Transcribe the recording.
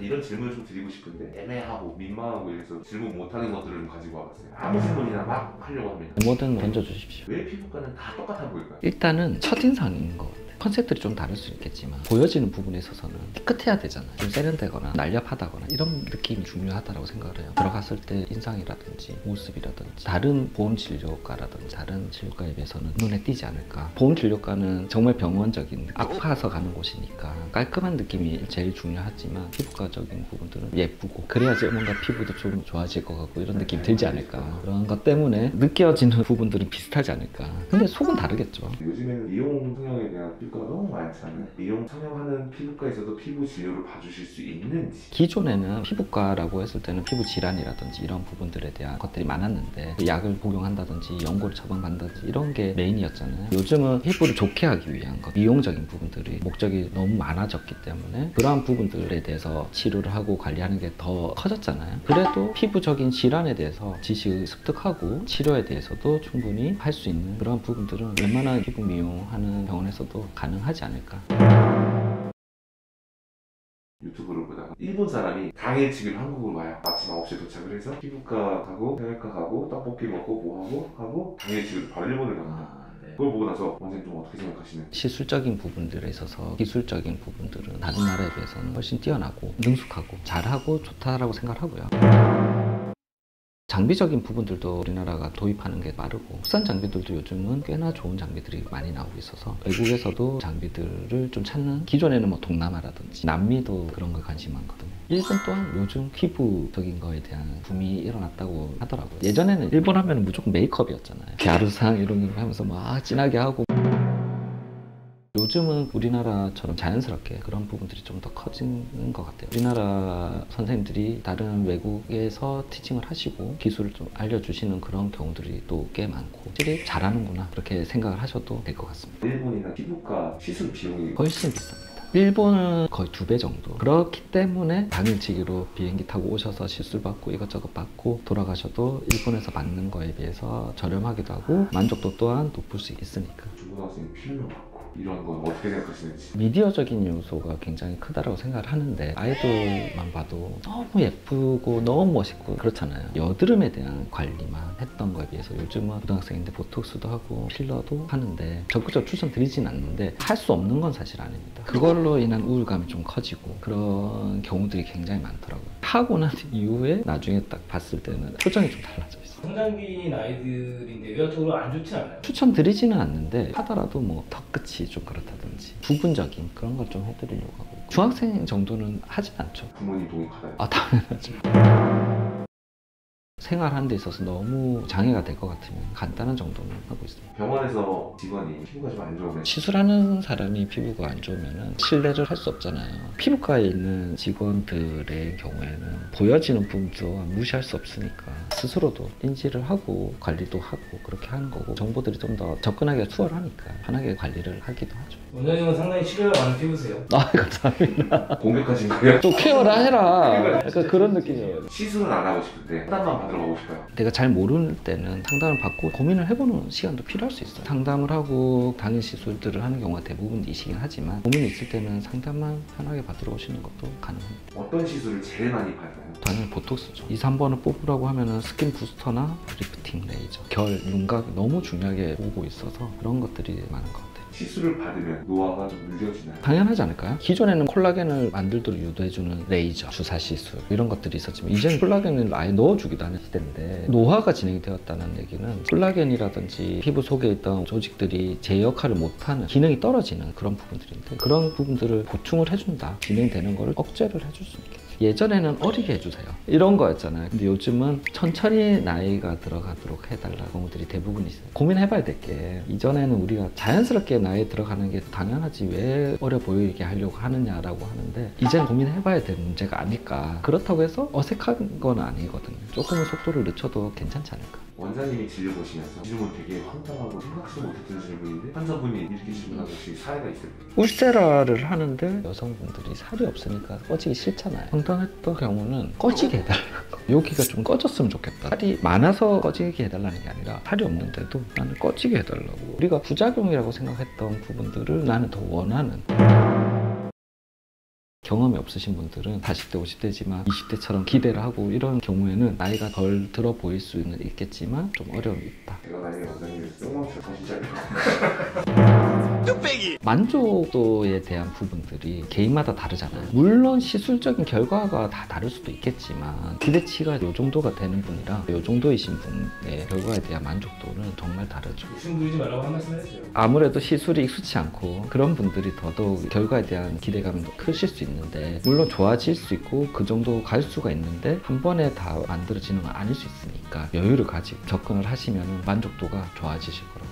이런 질문을 좀 드리고 싶은데 애매하고 민망하고 이래서 질문 못하는 것들을 좀 가지고 와봤어요. 아무 질문이나 막 하려고 합니다. 뭐든 던져주십시오. 왜 피부과는 다 똑같아 보일까요? 일단은 첫인상인 것 같아요. 컨셉들이 좀 다를 수 있겠지만 보여지는 부분에 있어서는 깨끗해야 되잖아요. 좀 세련되거나 날렵하다거나 이런 느낌이 중요하다고 생각을 해요. 들어갔을 때 인상이라든지 모습이라든지 다른 보험진료과라든지 다른 진료과에 비해서는 눈에 띄지 않을까. 보험진료과는 정말 병원적인 아파서 가는 곳이니까 깔끔한 느낌이 제일 중요하지만 피부과적인 부분들은 예쁘고 그래야지 뭔가 피부도 좀 좋아질 것 같고 이런 느낌이 들지 않을까. 그런 것 때문에 느껴지는 부분들은 비슷하지 않을까. 근데 속은 다르겠죠. 요즘에는 미용 성형에 대한 피부과가 너무 많잖아요. 미용 성형하는 피부과에서도 피부 진료를 봐주실 수 있는지. 기존에는 피부과라고 했을 때는 피부 질환이라든지 이런 부분들에 대한 것들이 많았는데 약을 복용한다든지 연고를 처방받는다든지 이런 게 메인이었잖아요. 요즘은 피부를 좋게 하기 위한 것, 미용적인 부분들이 목적이 너무 많아졌기 때문에 그러한 부분들에 대해서 치료를 하고 관리하는 게 더 커졌잖아요. 그래도 피부적인 질환에 대해서 지식을 습득하고 치료에 대해서도 충분히 할 수 있는 그런 부분들은 웬만한 피부 미용하는 병원에서도 가능하지 않을까. 유튜브를 보다가 일본 사람이 당일치기로 한국으로 와요. 아침 9시에 도착을 해서 피부과 가고 성형외과 가고 떡볶이 먹고 뭐하고 하고 당일치기로 바로 일본을 갑니다. 그걸 보고 나서 원장님 좀 어떻게 생각하시는지. 시술적인 부분들에 있어서 기술적인 부분들은 다른 나라에 비해서는 훨씬 뛰어나고 능숙하고 잘하고 좋다라고 생각을 하고요. 장비적인 부분들도 우리나라가 도입하는 게 빠르고 국산 장비들도 요즘은 꽤나 좋은 장비들이 많이 나오고 있어서 외국에서도 장비들을 좀 찾는, 기존에는 뭐 동남아라든지 남미도 그런 거에 관심이 많거든요. 일본 또한 요즘 피부적인 거에 대한 붐이 일어났다고 하더라고요. 예전에는 일본 하면 무조건 메이크업이었잖아요. 갸루상 이런 거 하면서 막 진하게 하고, 요즘은 우리나라처럼 자연스럽게 그런 부분들이 좀 더 커지는 것 같아요. 우리나라 선생님들이 다른 외국에서 티칭을 하시고 기술을 좀 알려주시는 그런 경우들이 또 꽤 많고 확실히 잘하는구나 그렇게 생각을 하셔도 될 것 같습니다. 일본이나 피부과 시술 비용이 훨씬 비쌉니다. 일본은 거의 2배 정도. 그렇기 때문에 당일치기로 비행기 타고 오셔서 시술 받고 이것저것 받고 돌아가셔도 일본에서 받는 거에 비해서 저렴하기도 하고 만족도 또한 높을 수 있으니까. 중고등학생이 필요 같고 이런 건 어떻게 생각하시는지. 미디어적인 요소가 굉장히 크다고 생각을 하는데 아이돌만 봐도 너무 예쁘고 너무 멋있고 그렇잖아요. 여드름에 대한 관리만 했던 거에 비해서 요즘은 고등학생인데 보톡스도 하고 필러도 하는데 적극적으로 추천드리진 않는데 할 수 없는 건 사실 아닙니다. 그걸로 인한 우울감이 좀 커지고 그런 경우들이 굉장히 많더라고요. 하고 난 이후에 나중에 딱 봤을 때는 표정이 좀 달라져요. 성장기인 아이들인데 외형적으로 안 좋지 않아요? 추천드리지는 않는데 하더라도 뭐 턱끝이 좀 그렇다든지 부분적인 그런 걸 좀 해드리려고 하고 있고. 중학생 정도는 하진 않죠. 부모님 동의 받아요. 아, 당연하죠. 생활하는 데 있어서 너무 장애가 될 것 같으면 간단한 정도는 하고 있습니다. 병원에서 직원이 피부가 좀 안 좋으면 시술하는 사람이 피부가 안 좋으면 신뢰를 할 수 없잖아요. 피부과에 있는 직원들의 경우에는 보여지는 부분도 무시할 수 없으니까 스스로도 인지를 하고 관리도 하고 그렇게 하는 거고 정보들이 좀 더 접근하기가 수월하니까 편하게 관리를 하기도 하죠. 원장님은 상당히 치료가 많은 피부세요. 아, 감사합니다. 공격하신 거예요? 좀 케어를 해라. 약간 그런 느낌이에요. 시술은 안 하고 싶은데 상담만 받으러 가고 싶어요. 내가 잘 모르는 때는 상담을 받고 고민을 해보는 시간도 필요할 수 있어요. 상담을 하고 당일 시술들을 하는 경우가 대부분이시긴 하지만 고민이 있을 때는 상담만 편하게 받으러 오시는 것도 가능합니다. 어떤 시술을 제일 많이 받나요? 당연히 보톡스죠. 2, 3번을 뽑으라고 하면은 스킨 부스터나 리프팅 레이저, 결, 윤곽 너무 중요하게 보고 있어서 그런 것들이 많은 것 같아요. 시술을 받으면 노화가 좀 느려지나요? 당연하지 않을까요? 기존에는 콜라겐을 만들도록 유도해주는 레이저, 주사 시술 이런 것들이 있었지만 이제는 콜라겐을 아예 넣어주기도 하는 시대인데 노화가 진행이 되었다는 얘기는 콜라겐이라든지 피부 속에 있던 조직들이 제 역할을 못하는 기능이 떨어지는 그런 부분들인데 그런 부분들을 보충을 해준다, 진행되는 거를 억제를 해줄 수 있겠죠. 예전에는 어리게 해주세요 이런 거였잖아요. 근데 요즘은 천천히 나이가 들어가도록 해달라는 경우들이 대부분 있어요. 고민해봐야 될 게 이전에는 우리가 자연스럽게 나이에 들어가는 게 당연하지 왜 어려 보이게 하려고 하느냐라고 하는데 이제는 고민해봐야 될 문제가 아닐까. 그렇다고 해서 어색한 건 아니거든요. 조금은 속도를 늦춰도 괜찮지 않을까. 원장님이 진료 보시면서 질문 되게 황당하고 생각지 못했던 질문인데 환자분이 이렇게 질문하고 혹시 사례가 있을까요? 울세라를 하는데 여성분들이 살이 없으니까 꺼지기 싫잖아요. 황당했던 경우는 꺼지게 해달라고. 여기가 좀 꺼졌으면 좋겠다. 살이 많아서 꺼지게 해달라는 게 아니라 살이 없는데도 나는 꺼지게 해달라고. 우리가 부작용이라고 생각했던 부분들을 나는 더 원하는 경험이 없으신 분들은 40대, 50대지만 20대처럼 기대를 하고 이런 경우에는 나이가 덜 들어 보일 수는 있겠지만 좀 어려움이 있다. 제가 만약에 원장님을 뿅망쳐 정신차려 만족도에 대한 부분들이 개인마다 다르잖아요. 물론 시술적인 결과가 다 다를 수도 있겠지만 기대치가 이 정도가 되는 분이랑 이 정도이신 분의 결과에 대한 만족도는 정말 다르죠. 욕심 부리지 말라고 한 말씀 해주세요. 아무래도 시술이 익숙치 않고 그런 분들이 더더욱 결과에 대한 기대감이 더 크실 수 있는데, 물론 좋아질 수 있고 그 정도 갈 수가 있는데 한 번에 다 만들어지는 건 아닐 수 있으니까 여유를 가지고 접근을 하시면 만족도가 좋아지실 거라고